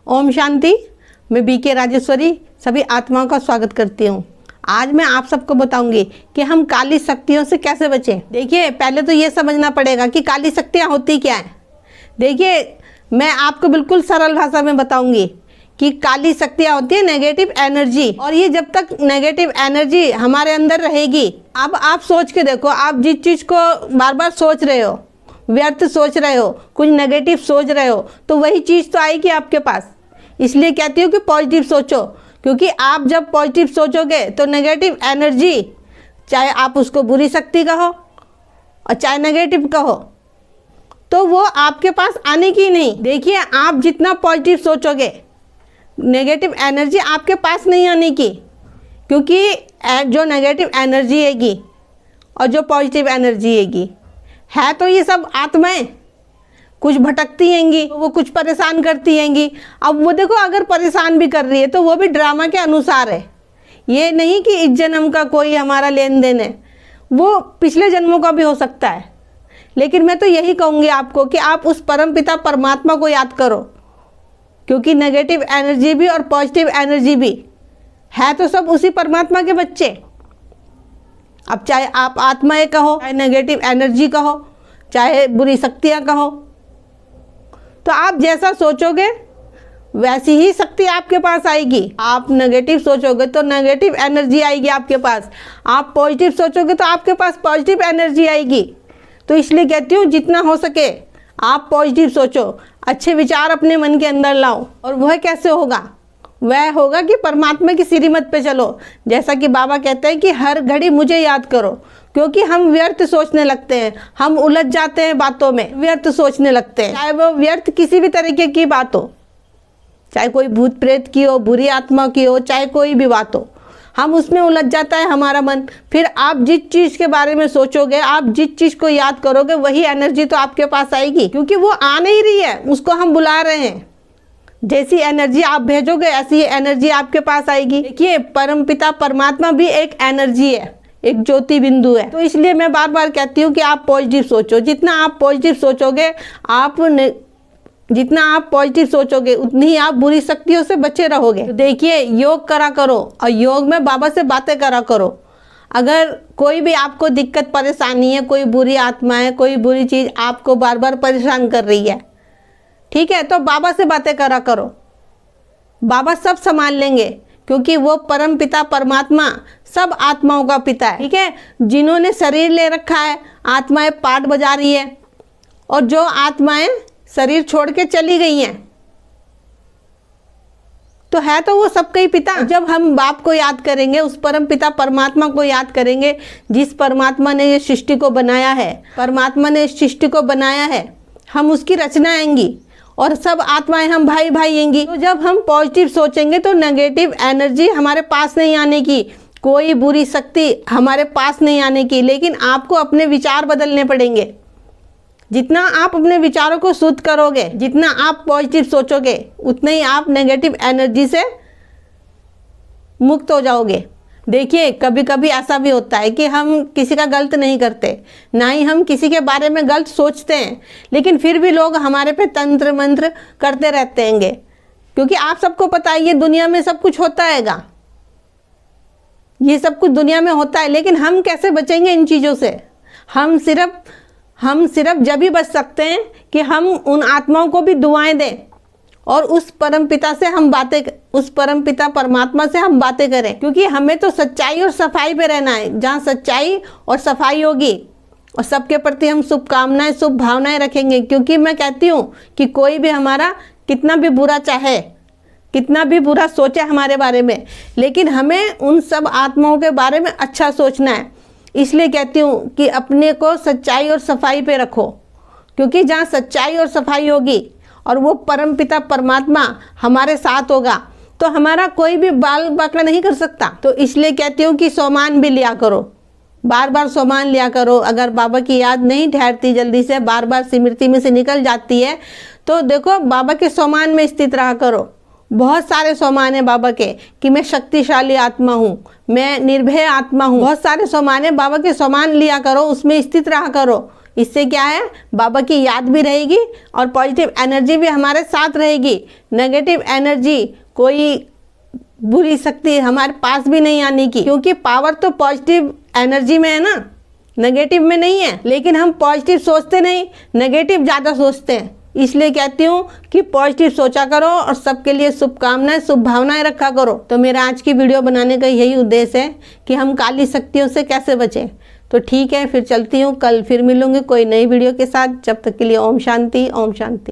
ओम शांति। मैं बीके राजेश्वरी सभी आत्माओं का स्वागत करती हूँ। आज मैं आप सबको बताऊंगी कि हम काली शक्तियों से कैसे बचें। देखिए, पहले तो ये समझना पड़ेगा कि काली शक्तियाँ होती क्या हैं। देखिए, मैं आपको बिल्कुल सरल भाषा में बताऊंगी कि काली शक्तियाँ होती है नेगेटिव एनर्जी, और ये जब तक नेगेटिव एनर्जी हमारे अंदर रहेगी, अब आप सोच के देखो, आप जिस चीज़ को बार बार सोच रहे हो, व्यर्थ सोच रहे हो, कुछ नेगेटिव सोच रहे हो, तो वही चीज़ तो आएगी आपके पास। इसलिए कहती हूँ कि पॉजिटिव सोचो, क्योंकि आप जब पॉजिटिव सोचोगे तो नेगेटिव एनर्जी, चाहे आप उसको बुरी शक्ति कहो और चाहे नेगेटिव कहो, तो वो आपके पास आने की नहीं। देखिए, आप जितना पॉजिटिव सोचोगे नेगेटिव एनर्जी आपके पास नहीं आने की, क्योंकि जो नेगेटिव एनर्जी हैगी और जो पॉजिटिव एनर्जी हैगी, है तो ये सब आत्माएं, कुछ भटकती हैंगी, वो कुछ परेशान करती हैंगी। अब वो देखो, अगर परेशान भी कर रही है तो वो भी ड्रामा के अनुसार है। ये नहीं कि इस जन्म का कोई हमारा लेन देन है, वो पिछले जन्मों का भी हो सकता है। लेकिन मैं तो यही कहूँगी आपको कि आप उस परमपिता परमात्मा को याद करो, क्योंकि नेगेटिव एनर्जी भी और पॉजिटिव एनर्जी भी है तो सब उसी परमात्मा के बच्चे। अब चाहे आप आत्माएं कहो, चाहे नेगेटिव एनर्जी कहो, चाहे बुरी शक्तियाँ कहो, तो आप जैसा सोचोगे वैसी ही शक्ति आपके पास आएगी। आप नेगेटिव सोचोगे तो नेगेटिव एनर्जी आएगी आपके पास, आप पॉजिटिव सोचोगे तो आपके पास पॉजिटिव एनर्जी आएगी। तो इसलिए कहती हूँ, जितना हो सके आप पॉजिटिव सोचो, अच्छे विचार अपने मन के अंदर लाओ। और वह कैसे होगा? वह होगा कि परमात्मा की श्रीमत पे चलो। जैसा कि बाबा कहते हैं कि हर घड़ी मुझे याद करो, क्योंकि हम व्यर्थ सोचने लगते हैं, हम उलझ जाते हैं बातों में, व्यर्थ सोचने लगते हैं, चाहे वो व्यर्थ किसी भी तरीके की बात हो, चाहे कोई भूत प्रेत की हो, बुरी आत्मा की हो, चाहे कोई भी बात हो, हम उसमें उलझ जाता है हमारा मन। फिर आप जिस चीज़ के बारे में सोचोगे, आप जिस चीज़ को याद करोगे, वही एनर्जी तो आपके पास आएगी, क्योंकि वो आ नहीं रही है, उसको हम बुला रहे हैं। जैसी एनर्जी आप भेजोगे ऐसी एनर्जी आपके पास आएगी। देखिए, परमपिता परमात्मा भी एक एनर्जी है, एक ज्योति बिंदु है। तो इसलिए मैं बार बार कहती हूँ कि आप पॉजिटिव सोचो। जितना आप पॉजिटिव सोचोगे, जितना आप पॉजिटिव सोचोगे, उतनी ही आप बुरी शक्तियों से बचे रहोगे। तो देखिए, योग करा करो और योग में बाबा से बातें करा करो। अगर कोई भी आपको दिक्कत परेशानी है, कोई बुरी आत्मा है, कोई बुरी चीज़ आपको बार बार परेशान कर रही है, ठीक है, तो बाबा से बातें करा करो। बाबा सब संभाल लेंगे, क्योंकि वो परम पिता परमात्मा सब आत्माओं का पिता है। ठीक है, जिन्होंने शरीर ले रखा है, आत्माएं पाठ बजा रही है, और जो आत्माएं शरीर छोड़ के चली गई हैं, तो है तो वो सबका ही पिता। जब हम बाप को याद करेंगे, उस परम पिता परमात्मा को याद करेंगे, जिस परमात्मा ने ये सृष्टि को बनाया है, परमात्मा ने इस सृष्टि को बनाया है, हम उसकी रचना आएंगी और सब आत्माएं हम भाई भाई आएंगी। तो जब हम पॉजिटिव सोचेंगे तो नेगेटिव एनर्जी हमारे पास नहीं आने की, कोई बुरी शक्ति हमारे पास नहीं आने की। लेकिन आपको अपने विचार बदलने पड़ेंगे। जितना आप अपने विचारों को शुद्ध करोगे, जितना आप पॉजिटिव सोचोगे, उतना ही आप नेगेटिव एनर्जी से मुक्त हो जाओगे। देखिए, कभी कभी ऐसा भी होता है कि हम किसी का गलत नहीं करते, ना ही हम किसी के बारे में गलत सोचते हैं, लेकिन फिर भी लोग हमारे पे तंत्र मंत्र करते रहते हैंगे, क्योंकि आप सबको पता है ये दुनिया में सब कुछ होता हैगा, ये सब कुछ दुनिया में होता है। लेकिन हम कैसे बचेंगे इन चीज़ों से? हम सिर्फ जब ही बच सकते हैं कि हम उन आत्माओं को भी दुआएं दें और उस परमपिता से हम बातें, उस परमपिता परमात्मा से हम बातें करें, क्योंकि हमें तो सच्चाई और सफाई पे रहना है। जहाँ सच्चाई और सफाई होगी और सबके प्रति हम शुभकामनाएं, शुभ भावनाएं रखेंगे। क्योंकि मैं कहती हूँ कि कोई भी हमारा कितना भी बुरा चाहे, कितना भी बुरा सोचे हमारे बारे में, लेकिन हमें उन सब आत्माओं के बारे में अच्छा सोचना है। इसलिए कहती हूँ कि अपने को सच्चाई और सफाई पे रखो, क्योंकि जहाँ सच्चाई और सफाई होगी और वो परमपिता परमात्मा हमारे साथ होगा, तो हमारा कोई भी बाल बांका नहीं कर सकता। तो इसलिए कहती हूँ कि सोमान भी लिया करो, बार बार सोमान लिया करो। अगर बाबा की याद नहीं ठहरती, जल्दी से बार बार स्मृति में से निकल जाती है, तो देखो बाबा के सोमान में स्थित रहा करो। बहुत सारे सोमान है बाबा के कि मैं शक्तिशाली आत्मा हूँ, मैं निर्भय आत्मा हूँ। बहुत सारे सोमान है, बाबा के सोमान लिया करो, उसमें स्थित रहा करो, इससे क्या है, बाबा की याद भी रहेगी और पॉजिटिव एनर्जी भी हमारे साथ रहेगी। नेगेटिव एनर्जी, कोई बुरी शक्ति हमारे पास भी नहीं आने की, क्योंकि पावर तो पॉजिटिव एनर्जी में है ना, नेगेटिव में नहीं है। लेकिन हम पॉजिटिव सोचते नहीं, नेगेटिव ज़्यादा सोचते हैं। इसलिए कहती हूँ कि पॉजिटिव सोचा करो और सबके लिए शुभकामनाएं, शुभ भावनाएं रखा करो। तो मेरा आज की वीडियो बनाने का यही उद्देश्य है कि हम काली शक्तियों से कैसे बचें। तो ठीक है, फिर चलती हूँ, कल फिर मिलूंगी कोई नई वीडियो के साथ। जब तक के लिए ओम शांति, ओम शांति।